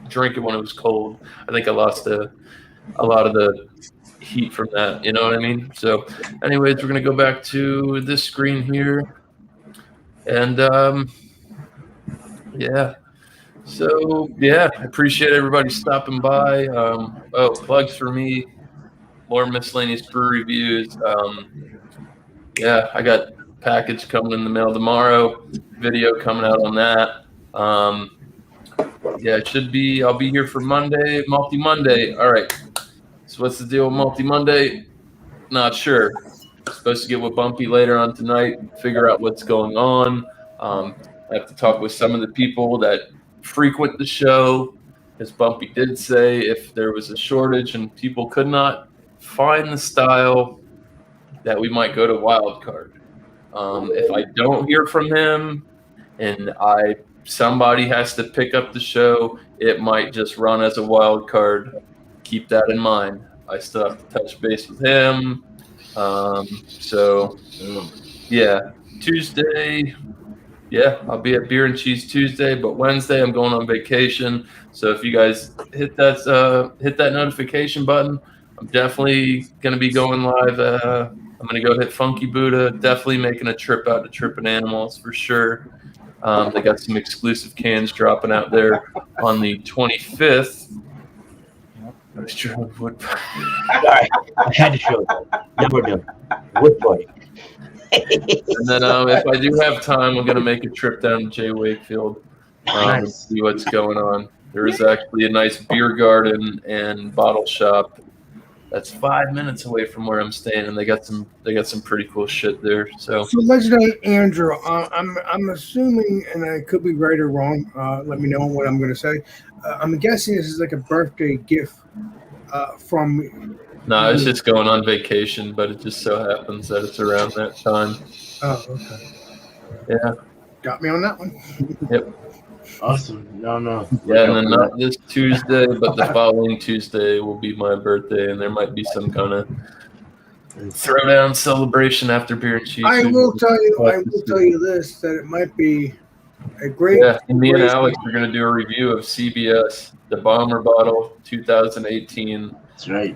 drink it when it was cold. I think I lost a lot of the heat from that. You know what I mean? So, anyways, we're gonna go back to this screen here, and yeah. So yeah, I appreciate everybody stopping by. Plugs for me, more miscellaneous brew reviews. Yeah, I got package coming in the mail tomorrow. Video coming out on that. Yeah, it should be. I'll be here for Monday, Multi Monday. All right. So what's the deal with Multi Monday? Not sure. Supposed to get with Bumpy later on tonight. Figure out what's going on. I have to talk with some of the people that frequent the show. As Bumpy did say, if there was a shortage and people could not find the style, that we might go to wild card. If I don't hear from him and somebody has to pick up the show, it might just run as a wild card. Keep that in mind. I still have to touch base with him. So yeah, Tuesday. Yeah, I'll be at Beer and Cheese Tuesday, but Wednesday I'm going on vacation. So if you guys hit that notification button, I'm definitely going to be going live. I'm going to go hit Funky Buddha. Definitely making a trip out to Trippin' Animals for sure. They got some exclusive cans dropping out there on the 25th. I was drawing wood. All right, I had to show you. Now we're done. Wood party. And then if I do have time, I'm going to make a trip down to Jay Wakefield and see what's going on. There is actually a nice beer garden and bottle shop That's 5 minutes away from where I'm staying, and they got some pretty cool shit there. So So legendary Andrew, I'm assuming, and I could be right or wrong. Let me know what I'm going to say. I'm guessing this is like a birthday gift from. no, it's just going on vacation, but it just so happens that it's around that time. Oh, okay. Yeah. Got me on that one. Awesome. No. Yeah, and then not this Tuesday, but the following Tuesday will be my birthday, and there might be some kind of throwdown celebration after beer and cheese. I will tell you this, that it might be a great. Yeah, and me and Alex are going to do a review of CBS, the Bomber Bottle 2018, That's right.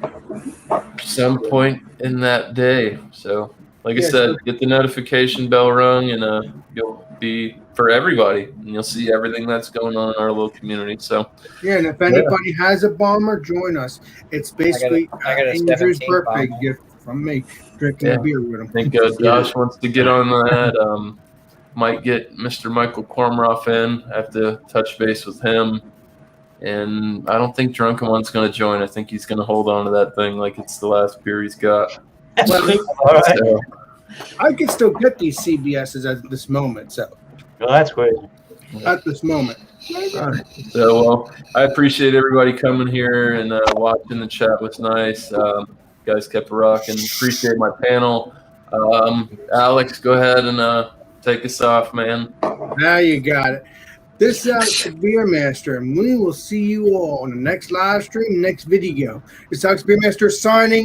some point in that day. So, like I Yeah, said, get the notification bell rung, and you'll be for everybody, and you'll see everything that's going on in our little community. So, Yeah, and if anybody has a bomber, join us. It's basically I got a Andrew's 17 birthday bomber. gift from me, drinking Yeah. a beer with him. I think Josh wants to get on that. Might get Mr. Michael Kormroff in. I have to touch base with him. And I don't think Drunken One's going to join. I think he's going to hold on to that thing like it's the last beer he's got. Well, All right. So, I can still get these CBSs at this moment. So Well, that's crazy. at this moment, well, I appreciate everybody coming here and watching. The chat was nice. You guys kept rocking. Appreciate my panel. Alex, go ahead and take us off, man. now you got it. This is the Beer Master, and we will see you all on the next live stream, next video. This is Beer Master signing